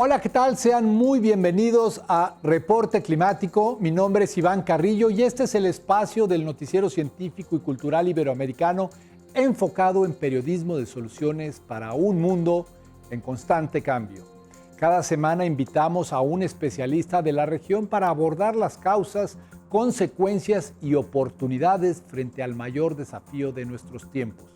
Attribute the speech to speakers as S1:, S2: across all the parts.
S1: Hola, ¿qué tal? Sean muy bienvenidos a Reporte Climático. Mi nombre es Iván Carrillo y este es el espacio del noticiero científico y cultural iberoamericano enfocado en periodismo de soluciones para un mundo en constante cambio. Cada semana invitamos a un especialista de la región para abordar las causas, consecuencias y oportunidades frente al mayor desafío de nuestros tiempos,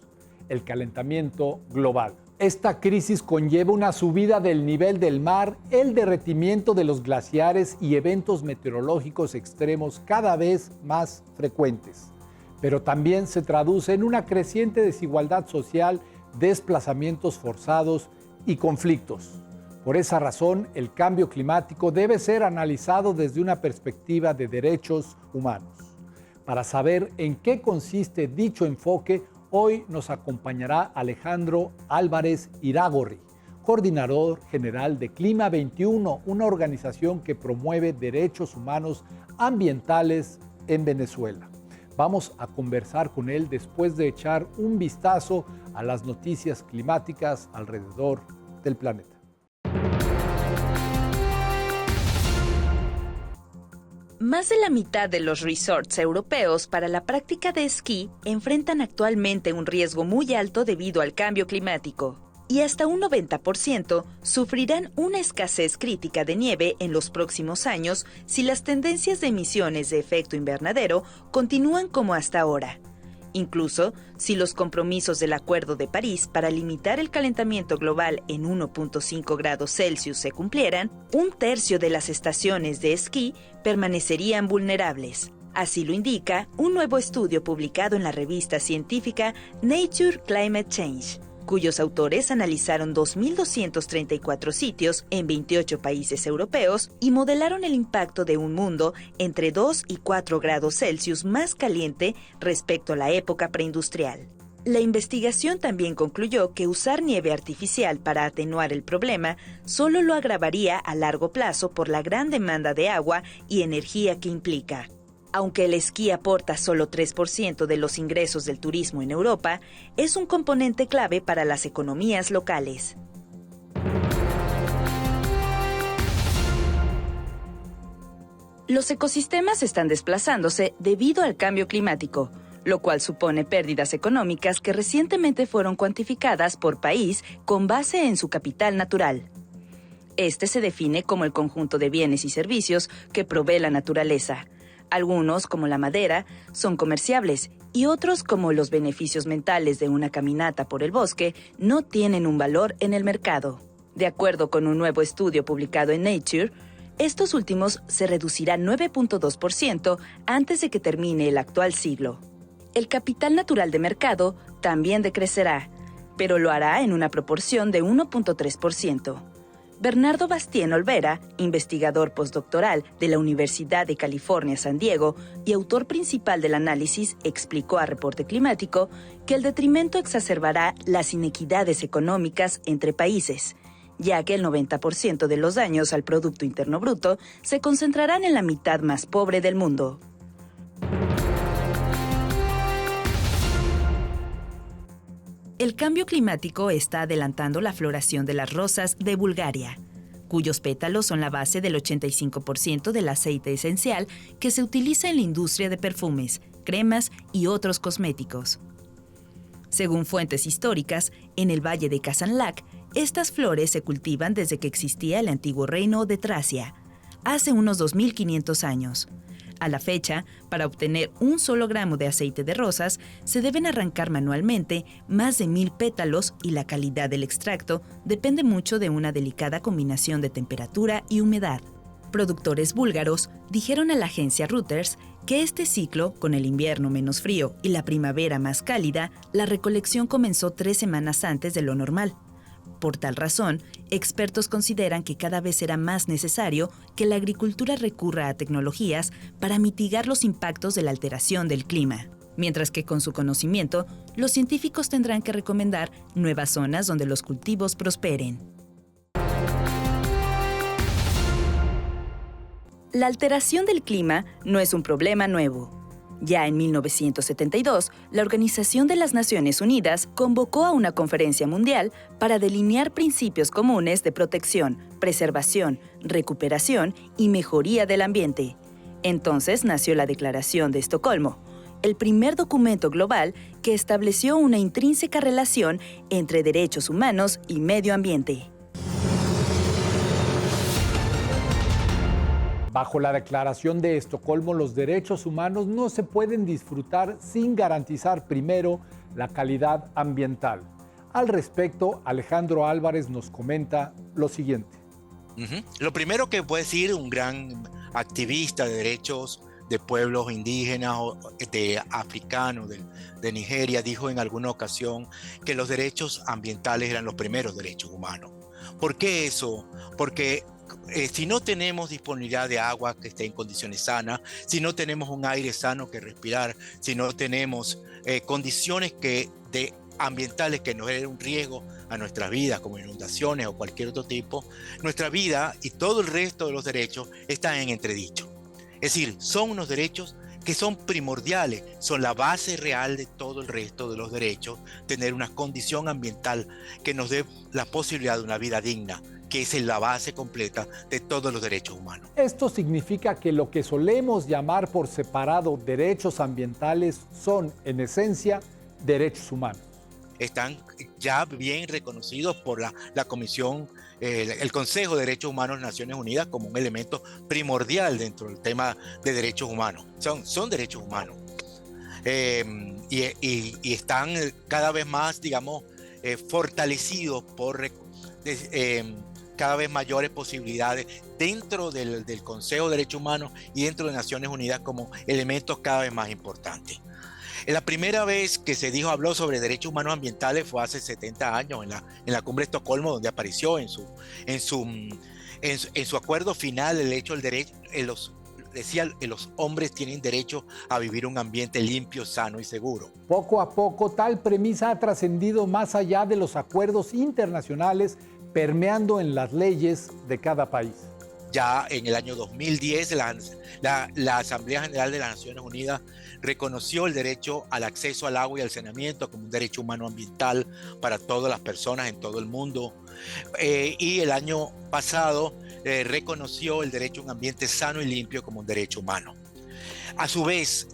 S1: el calentamiento global. Esta crisis conlleva una subida del nivel del mar, el derretimiento de los glaciares y eventos meteorológicos extremos cada vez más frecuentes. Pero también se traduce en una creciente desigualdad social, desplazamientos forzados y conflictos. Por esa razón, el cambio climático debe ser analizado desde una perspectiva de derechos humanos. Para saber en qué consiste dicho enfoque, hoy nos acompañará Alejandro Álvarez Iragorri, coordinador general de Clima 21, una organización que promueve derechos humanos ambientales en Venezuela. Vamos a conversar con él después de echar un vistazo a las noticias climáticas alrededor del planeta.
S2: Más de la mitad de los resorts europeos para la práctica de esquí enfrentan actualmente un riesgo muy alto debido al cambio climático, y hasta un 90% sufrirán una escasez crítica de nieve en los próximos años si las tendencias de emisiones de efecto invernadero continúan como hasta ahora. Incluso si los compromisos del Acuerdo de París para limitar el calentamiento global en 1.5 grados Celsius se cumplieran, un tercio de las estaciones de esquí permanecerían vulnerables. Así lo indica un nuevo estudio publicado en la revista científica Nature Climate Change, cuyos autores analizaron 2.234 sitios en 28 países europeos y modelaron el impacto de un mundo entre 2 y 4 grados Celsius más caliente respecto a la época preindustrial. La investigación también concluyó que usar nieve artificial para atenuar el problema solo lo agravaría a largo plazo por la gran demanda de agua y energía que implica. Aunque el esquí aporta solo 3% de los ingresos del turismo en Europa, es un componente clave para las economías locales. Los ecosistemas están desplazándose debido al cambio climático, lo cual supone pérdidas económicas que recientemente fueron cuantificadas por país con base en su capital natural. Este se define como el conjunto de bienes y servicios que provee la naturaleza. Algunos, como la madera, son comerciables y otros, como los beneficios mentales de una caminata por el bosque, no tienen un valor en el mercado. De acuerdo con un nuevo estudio publicado en Nature, estos últimos se reducirán 9.2% antes de que termine el actual siglo. El capital natural de mercado también decrecerá, pero lo hará en una proporción de 1.3%. Bernardo Bastien Olvera, investigador postdoctoral de la Universidad de California, San Diego, y autor principal del análisis, explicó a Reporte Climático que el detrimento exacerbará las inequidades económicas entre países, ya que el 90% de los daños al Producto Interno Bruto se concentrarán en la mitad más pobre del mundo. El cambio climático está adelantando la floración de las rosas de Bulgaria, cuyos pétalos son la base del 85% del aceite esencial que se utiliza en la industria de perfumes, cremas y otros cosméticos. Según fuentes históricas, en el valle de Kazanlak, estas flores se cultivan desde que existía el antiguo reino de Tracia, hace unos 2.500 años. A la fecha, para obtener un solo gramo de aceite de rosas, se deben arrancar manualmente más de 1.000 pétalos y la calidad del extracto depende mucho de una delicada combinación de temperatura y humedad. Productores búlgaros dijeron a la agencia Reuters que este ciclo, con el invierno menos frío y la primavera más cálida, la recolección comenzó 3 semanas antes de lo normal. Por tal razón, expertos consideran que cada vez será más necesario que la agricultura recurra a tecnologías para mitigar los impactos de la alteración del clima. Mientras que con su conocimiento, los científicos tendrán que recomendar nuevas zonas donde los cultivos prosperen. La alteración del clima no es un problema nuevo. Ya en 1972, la Organización de las Naciones Unidas convocó a una conferencia mundial para delinear principios comunes de protección, preservación, recuperación y mejoría del ambiente. Entonces nació la Declaración de Estocolmo, el primer documento global que estableció una intrínseca relación entre derechos humanos y medio ambiente.
S1: Bajo la Declaración de Estocolmo, los derechos humanos no se pueden disfrutar sin garantizar primero la calidad ambiental. Al respecto, Alejandro Álvarez nos comenta lo siguiente.
S3: Lo primero que puede decir un gran activista de derechos de pueblos indígenas o de africanos de Nigeria dijo en alguna ocasión que los derechos ambientales eran los primeros derechos humanos. ¿Por qué eso? Porque si no tenemos disponibilidad de agua que esté en condiciones sanas, si no tenemos un aire sano que respirar, si no tenemos condiciones ambientales que nos den un riesgo a nuestras vidas, como inundaciones o cualquier otro tipo, nuestra vida y todo el resto de los derechos están en entredicho. Es decir, son unos derechos que son primordiales, son la base real de todo el resto de los derechos, tener una condición ambiental que nos dé la posibilidad de una vida digna, que es la base completa de todos los derechos humanos.
S1: Esto significa que lo que solemos llamar por separado derechos ambientales son, en esencia, derechos humanos.
S3: Están ya bien reconocidos por la Comisión, el Consejo de Derechos Humanos de Naciones Unidas como un elemento primordial dentro del tema de derechos humanos. Son derechos humanos. Y están cada vez más, digamos, fortalecidos por cada vez mayores posibilidades dentro del Consejo de Derechos Humanos y dentro de Naciones Unidas como elementos cada vez más importantes. La primera vez que habló sobre derechos humanos ambientales fue hace 70 años en la Cumbre de Estocolmo, donde apareció en su acuerdo final el hecho del derecho, decía que los hombres tienen derecho a vivir un ambiente limpio, sano y seguro.
S1: Poco a poco, tal premisa ha trascendido más allá de los acuerdos internacionales, permeando en las leyes de cada país.
S3: Ya en el año 2010, la Asamblea General de las Naciones Unidas reconoció el derecho al acceso al agua y al saneamiento como un derecho humano ambiental para todas las personas en todo el mundo. Y el año pasado reconoció el derecho a un ambiente sano y limpio como un derecho humano. A su vez,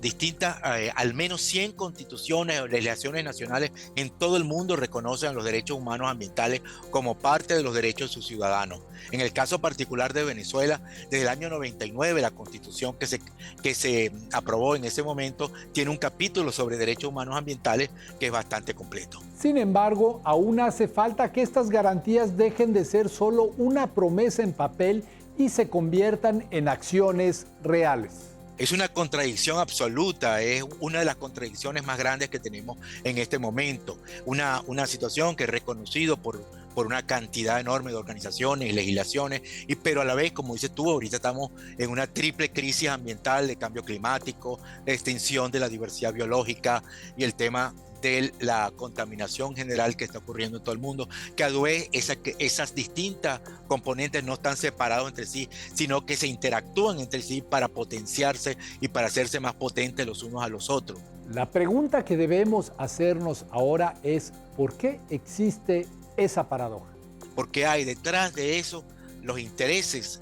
S3: al menos 100 constituciones o legislaciones nacionales en todo el mundo reconocen los derechos humanos ambientales como parte de los derechos de sus ciudadanos. En el caso particular de Venezuela, desde el año 99, la constitución que se aprobó en ese momento tiene un capítulo sobre derechos humanos ambientales que es bastante completo.
S1: Sin embargo, aún hace falta que estas garantías dejen de ser solo una promesa en papel y se conviertan en acciones reales.
S3: Es una contradicción absoluta, es una de las contradicciones más grandes que tenemos en este momento. Una situación que es reconocido por una cantidad enorme de organizaciones y legislaciones, pero a la vez, como dices tú, ahorita estamos en una triple crisis ambiental de cambio climático, de extinción de la diversidad biológica y el tema de la contaminación general que está ocurriendo en todo el mundo, que a su vez esas distintas componentes no están separados entre sí, sino que se interactúan entre sí para potenciarse y para hacerse más potentes los unos a los otros.
S1: La pregunta que debemos hacernos ahora es ¿por qué existe esa paradoja?
S3: Porque hay detrás de eso los intereses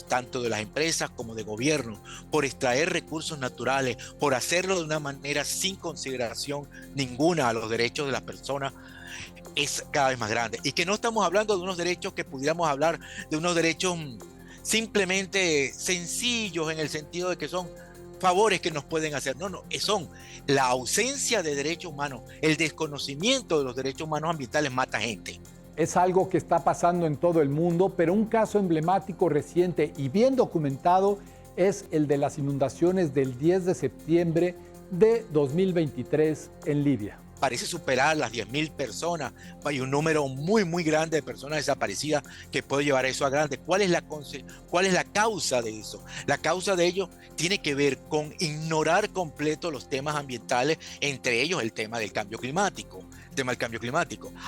S3: tanto de las empresas como de gobierno, por extraer recursos naturales, por hacerlo de una manera sin consideración ninguna a los derechos de las personas, es cada vez más grande. Y que no estamos hablando de unos derechos que pudiéramos hablar de unos derechos simplemente sencillos en el sentido de que son favores que nos pueden hacer. No, son la ausencia de derechos humanos, el desconocimiento de los derechos humanos ambientales mata gente.
S1: Es algo que está pasando en todo el mundo, pero un caso emblemático reciente y bien documentado es el de las inundaciones del 10 de septiembre de 2023 en Libia.
S3: Parece superar las 10.000 personas. Hay un número muy, muy grande de personas desaparecidas que puede llevar eso a grande. ¿Cuál es la causa de eso? La causa de ello tiene que ver con ignorar completo los temas ambientales, entre ellos el tema del cambio climático.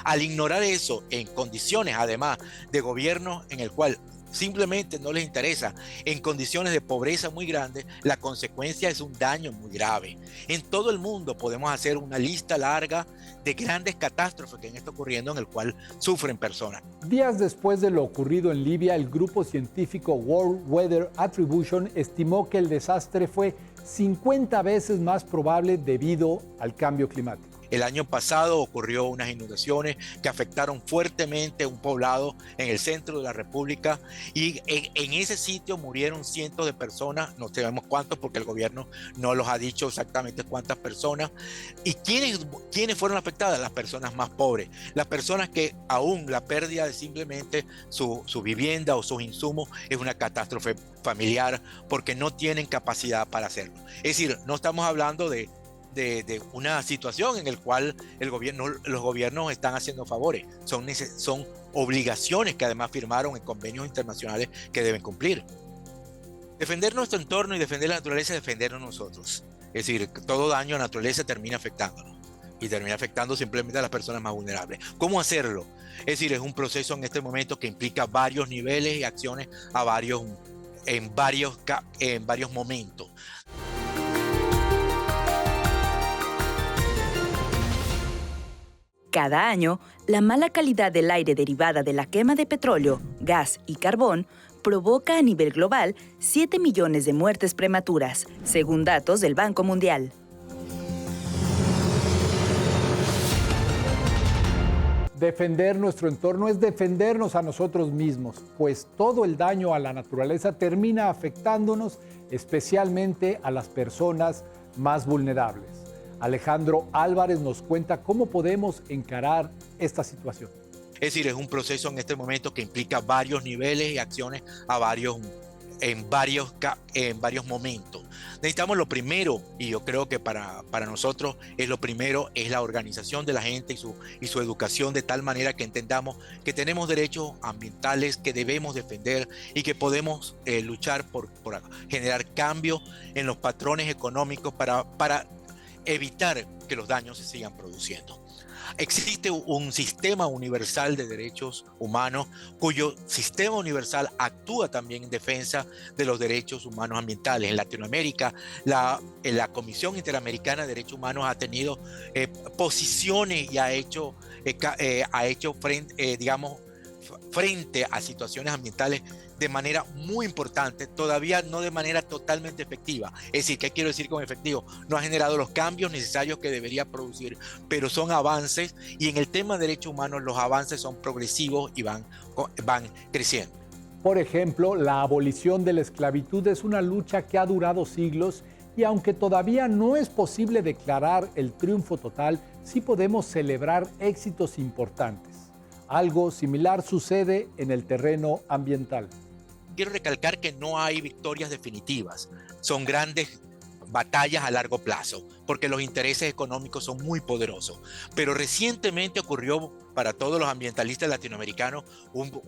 S3: Al ignorar eso en condiciones, además, de gobierno en el cual simplemente no les interesa. En condiciones de pobreza muy grandes, la consecuencia es un daño muy grave. En todo el mundo podemos hacer una lista larga de grandes catástrofes que están ocurriendo en el cual sufren personas.
S1: Días después de lo ocurrido en Libia, el grupo científico World Weather Attribution estimó que el desastre fue 50 veces más probable debido al cambio climático.
S3: El año pasado ocurrió unas inundaciones que afectaron fuertemente a un poblado en el centro de la República y en ese sitio murieron cientos de personas, no sabemos cuántos porque el gobierno no los ha dicho exactamente cuántas personas. ¿Y quiénes fueron afectadas? Las personas más pobres, las personas que aún la pérdida de simplemente su vivienda o sus insumos es una catástrofe familiar porque no tienen capacidad para hacerlo. Es decir, no estamos hablando de una situación en la cual los gobiernos están haciendo favores. Son obligaciones que además firmaron en convenios internacionales que deben cumplir. Defender nuestro entorno y defender la naturaleza es defendernos nosotros. Es decir, todo daño a la naturaleza termina afectándonos y termina afectando simplemente a las personas más vulnerables. ¿Cómo hacerlo? Es decir, es un proceso en este momento que implica varios niveles y acciones en varios momentos.
S2: Cada año, la mala calidad del aire derivada de la quema de petróleo, gas y carbón provoca a nivel global 7 millones de muertes prematuras, según datos del Banco Mundial.
S1: Defender nuestro entorno es defendernos a nosotros mismos, pues todo el daño a la naturaleza termina afectándonos, especialmente a las personas más vulnerables. Alejandro Álvarez nos cuenta cómo podemos encarar esta situación.
S3: Es decir, es un proceso en este momento que implica varios niveles y acciones en varios momentos. Necesitamos lo primero, y yo creo que para nosotros lo primero es la organización de la gente y su educación de tal manera que entendamos que tenemos derechos ambientales que debemos defender y que podemos luchar por generar cambio en los patrones económicos para evitar que los daños se sigan produciendo. Existe un sistema universal de derechos humanos cuyo sistema universal actúa también en defensa de los derechos humanos ambientales. En Latinoamérica, la Comisión Interamericana de Derechos Humanos ha tenido posiciones y ha hecho frente a situaciones ambientales de manera muy importante, todavía no de manera totalmente efectiva. Es decir, ¿qué quiero decir con efectivo? No ha generado los cambios necesarios que debería producir, pero son avances y en el tema de derechos humanos los avances son progresivos y van creciendo.
S1: Por ejemplo, la abolición de la esclavitud es una lucha que ha durado siglos y aunque todavía no es posible declarar el triunfo total, sí podemos celebrar éxitos importantes. Algo similar sucede en el terreno ambiental.
S3: Quiero recalcar que no hay victorias definitivas, son grandes batallas a largo plazo, porque los intereses económicos son muy poderosos. Pero recientemente ocurrió para todos los ambientalistas latinoamericanos un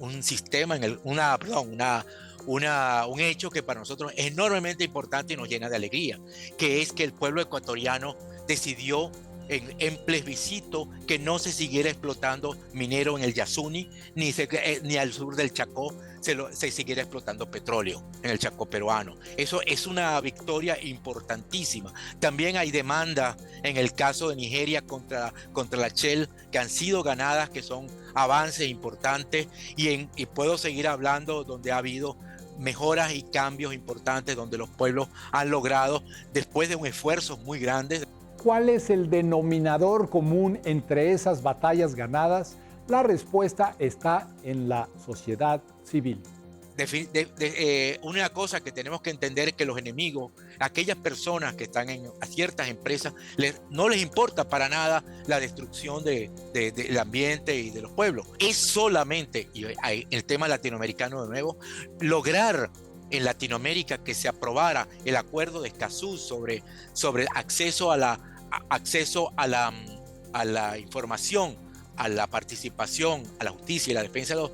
S3: hecho que para nosotros es enormemente importante y nos llena de alegría, que es que el pueblo ecuatoriano decidió en plebiscito que no se siguiera explotando minero en el Yasuni, ni al sur del Chacó se siguiera explotando petróleo en el Chacó peruano. Eso es una victoria importantísima. También hay demandas en el caso de Nigeria contra la Shell que han sido ganadas, que son avances importantes y puedo seguir hablando donde ha habido mejoras y cambios importantes, donde los pueblos han logrado, después de un esfuerzo muy grande.
S1: ¿Cuál es el denominador común entre esas batallas ganadas? La respuesta está en la sociedad civil.
S3: Una cosa que tenemos que entender es que los enemigos, aquellas personas que están en ciertas empresas, no les importa para nada la destrucción del ambiente y de los pueblos. Es solamente, y el tema latinoamericano de nuevo, lograr en Latinoamérica que se aprobara el acuerdo de Escazú sobre acceso a la información, a la participación, a la justicia y la defensa de los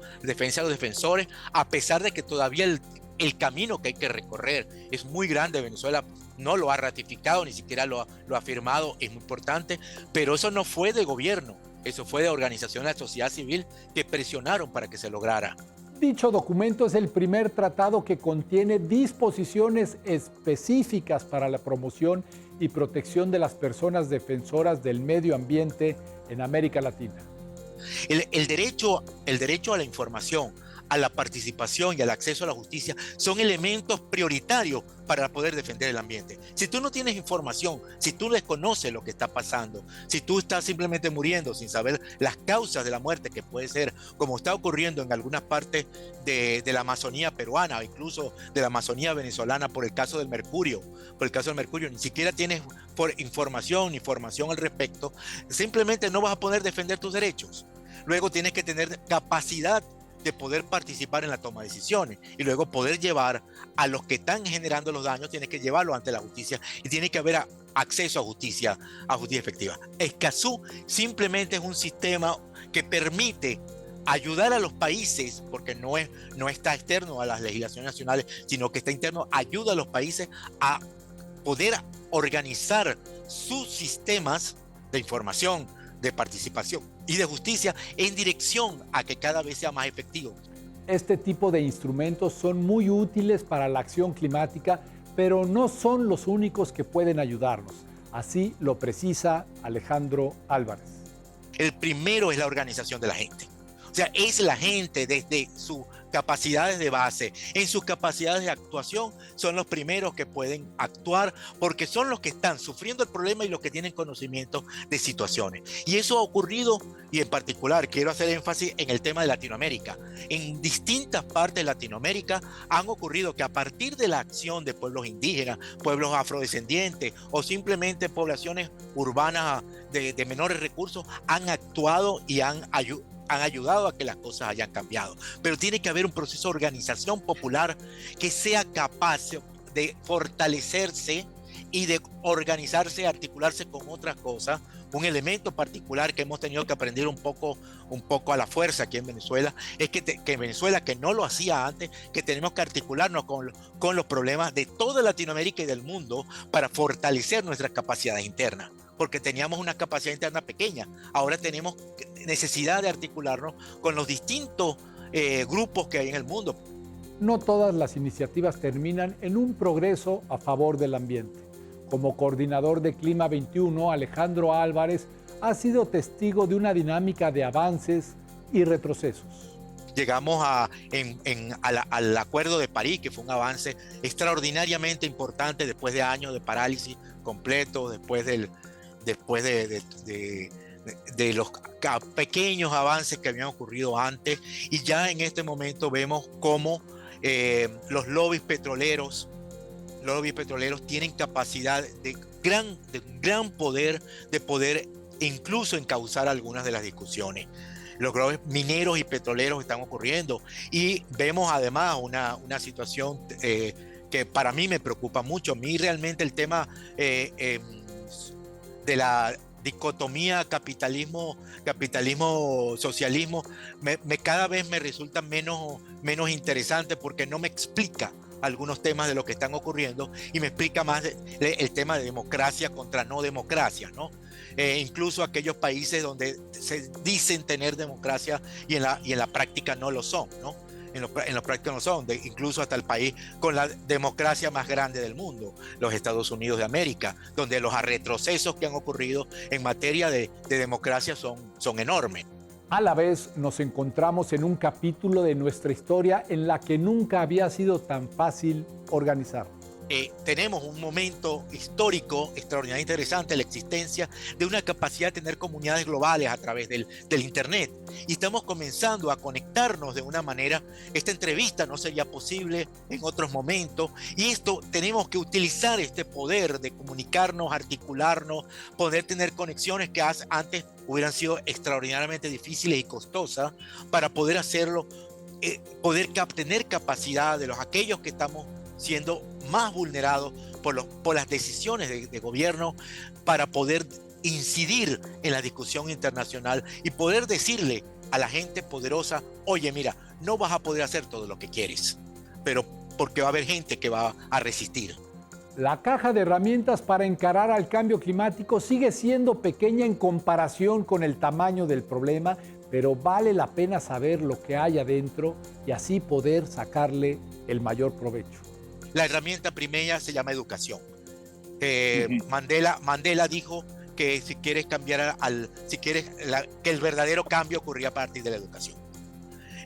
S3: defensores, a pesar de que todavía el camino que hay que recorrer es muy grande. Venezuela no lo ha ratificado, ni siquiera lo ha firmado, es muy importante, pero eso no fue de gobierno, eso fue de organizaciones de la sociedad civil que presionaron para que se lograra.
S1: Dicho documento es el primer tratado que contiene disposiciones específicas para la promoción y protección de las personas defensoras del medio ambiente en América Latina.
S3: El derecho a la información, a la participación y al acceso a la justicia son elementos prioritarios para poder defender el ambiente. Si tú no tienes información, si tú desconoces lo que está pasando, si tú estás simplemente muriendo sin saber las causas de la muerte, que puede ser como está ocurriendo en algunas partes de la Amazonía peruana o incluso de la Amazonía venezolana por el caso del mercurio, ni siquiera tienes información ni formación al respecto, simplemente no vas a poder defender tus derechos. Luego tienes que tener capacidad de poder participar en la toma de decisiones y luego poder llevar a los que están generando los daños, tienes que llevarlos ante la justicia y tiene que haber acceso a justicia efectiva. Escazú simplemente es un sistema que permite ayudar a los países, porque no está externo a las legislaciones nacionales, sino que está interno, ayuda a los países a poder organizar sus sistemas de información, de participación y de justicia en dirección a que cada vez sea más efectivo.
S1: Este tipo de instrumentos son muy útiles para la acción climática, pero no son los únicos que pueden ayudarnos. Así lo precisa Alejandro Álvarez.
S3: El primero es la organización de la gente. O sea, es la gente desde sus capacidades de base, en sus capacidades de actuación, son los primeros que pueden actuar porque son los que están sufriendo el problema y los que tienen conocimiento de situaciones. Y eso ha ocurrido, y en particular quiero hacer énfasis en el tema de Latinoamérica. En distintas partes de Latinoamérica han ocurrido que a partir de la acción de pueblos indígenas, pueblos afrodescendientes o simplemente poblaciones urbanas de menores recursos han actuado y han ayudado a que las cosas hayan cambiado. Pero tiene que haber un proceso de organización popular que sea capaz de fortalecerse y de organizarse, articularse con otras cosas. Un elemento particular que hemos tenido que aprender un poco a la fuerza aquí en Venezuela es que en Venezuela, que no lo hacía antes, que tenemos que articularnos con los problemas de toda Latinoamérica y del mundo para fortalecer nuestras capacidades internas, porque teníamos una capacidad interna pequeña. Ahora tenemos necesidad de articularnos con los distintos grupos que hay en el mundo.
S1: No todas las iniciativas terminan en un progreso a favor del ambiente. Como coordinador de Clima 21, Alejandro Álvarez ha sido testigo de una dinámica de avances y retrocesos.
S3: Llegamos al Acuerdo de París, que fue un avance extraordinariamente importante después de años de parálisis completo, después de los pequeños avances que habían ocurrido antes, y ya en este momento vemos cómo los lobbies petroleros tienen capacidad de gran poder, de poder incluso encauzar algunas de las discusiones. Los lobbies mineros y petroleros están ocurriendo y vemos además una situación que para mí me preocupa mucho. A mí realmente el tema de la dicotomía capitalismo-socialismo cada vez me resulta menos interesante, porque no me explica algunos temas de lo que están ocurriendo y me explica más el tema de democracia contra no democracia, ¿no? Incluso aquellos países donde se dicen tener democracia y en la práctica no lo son, ¿no? En la práctica no son, incluso hasta el país con la democracia más grande del mundo, los Estados Unidos de América, donde los retrocesos que han ocurrido en materia de democracia son enormes.
S1: A la vez nos encontramos en un capítulo de nuestra historia en la que nunca había sido tan fácil organizar.
S3: Tenemos un momento histórico extraordinariamente interesante, la existencia de una capacidad de tener comunidades globales a través del Internet. Y estamos comenzando a conectarnos de una manera. Esta entrevista no sería posible en otros momentos. Y tenemos que utilizar este poder de comunicarnos, articularnos, poder tener conexiones que antes hubieran sido extraordinariamente difíciles y costosas, para poder hacerlo, poder tener capacidad de aquellos que estamos siendo más vulnerados por las decisiones de gobierno, para poder incidir en la discusión internacional y poder decirle a la gente poderosa: oye, mira, no vas a poder hacer todo lo que quieres, pero porque va a haber gente que va a resistir.
S1: La caja de herramientas para encarar al cambio climático sigue siendo pequeña en comparación con el tamaño del problema, pero vale la pena saber lo que hay adentro y así poder sacarle el mayor provecho.
S3: La herramienta primera se llama educación. Mandela dijo que si quieres cambiar que el verdadero cambio ocurría a partir de la educación.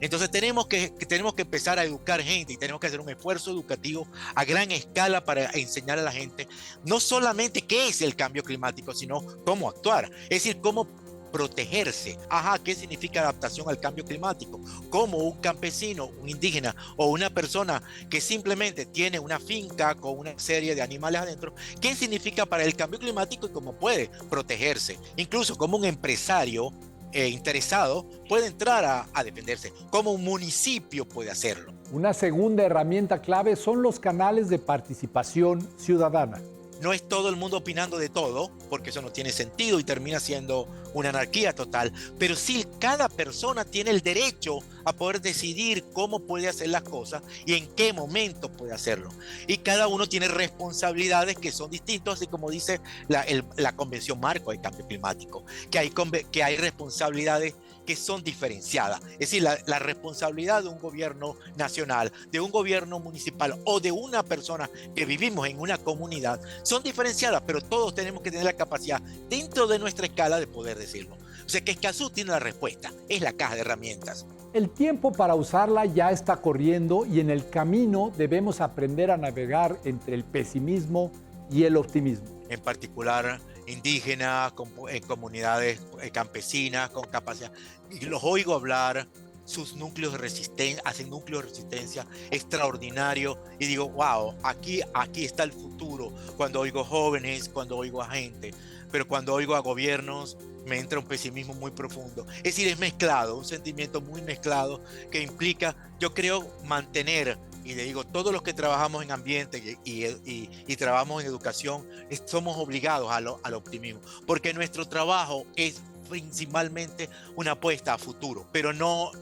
S3: Entonces tenemos que empezar a educar gente y tenemos que hacer un esfuerzo educativo a gran escala para enseñar a la gente no solamente qué es el cambio climático, sino cómo actuar, es decir, cómo protegerse. ¿Qué significa adaptación al cambio climático? Cómo un campesino, un indígena o una persona que simplemente tiene una finca con una serie de animales adentro, ¿qué significa para el cambio climático y cómo puede protegerse? Incluso como un empresario interesado puede entrar a defenderse, como un municipio puede hacerlo.
S1: Una segunda herramienta clave son los canales de participación ciudadana.
S3: No es todo el mundo opinando de todo, porque eso no tiene sentido y termina siendo una anarquía total, pero sí cada persona tiene el derecho a poder decidir cómo puede hacer las cosas y en qué momento puede hacerlo. Y cada uno tiene responsabilidades que son distintas, así como dice la Convención Marco del Cambio Climático, que hay responsabilidades que son diferenciadas. Es decir, la responsabilidad de un gobierno nacional, de un gobierno municipal o de una persona que vivimos en una comunidad son diferenciadas, pero todos tenemos que tener la capacidad dentro de nuestra escala de poder decirlo. O sea que Escazú tiene la respuesta, es la caja de herramientas.
S1: El tiempo para usarla ya está corriendo y en el camino debemos aprender a navegar entre el pesimismo y el optimismo.
S3: En particular indígenas, en comunidades campesinas con capacidad. Y los oigo hablar, sus núcleos de resistencia, hacen núcleos de resistencia extraordinarios y digo, wow, aquí está el futuro. Cuando oigo jóvenes, cuando oigo a gente, pero cuando oigo a gobiernos me entra un pesimismo muy profundo. Es decir, es mezclado, un sentimiento muy mezclado que implica, yo creo, mantener, y le digo, todos los que trabajamos en ambiente y trabajamos en educación, somos obligados al optimismo, porque nuestro trabajo es principalmente una apuesta a futuro, pero no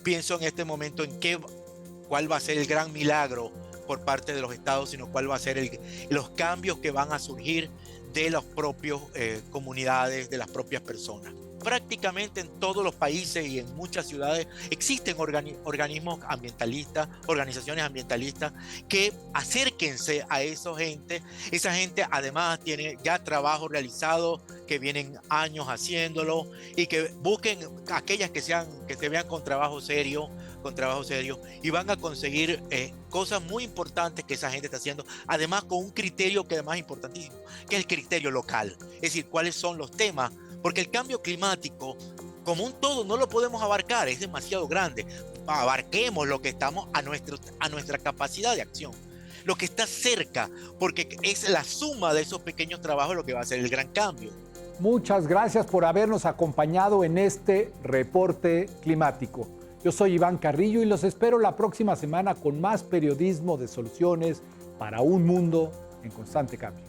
S3: pienso en este momento en cuál va a ser el gran milagro por parte de los estados, sino cuál va a ser los cambios que van a surgir de las propias comunidades, de las propias personas. Prácticamente en todos los países y en muchas ciudades existen organismos ambientalistas, organizaciones ambientalistas que acérquense a esa gente. Esa gente además tiene ya trabajo realizado, que vienen años haciéndolo y que busquen aquellas que se vean con trabajo serio y van a conseguir cosas muy importantes que esa gente está haciendo, además con un criterio que además es importantísimo, que es el criterio local, es decir, cuáles son los temas. Porque el cambio climático, como un todo, no lo podemos abarcar, es demasiado grande. Abarquemos lo que estamos a nuestra capacidad de acción, lo que está cerca, porque es la suma de esos pequeños trabajos lo que va a hacer el gran cambio.
S1: Muchas gracias por habernos acompañado en este reporte climático. Yo soy Iván Carrillo y los espero la próxima semana con más periodismo de soluciones para un mundo en constante cambio.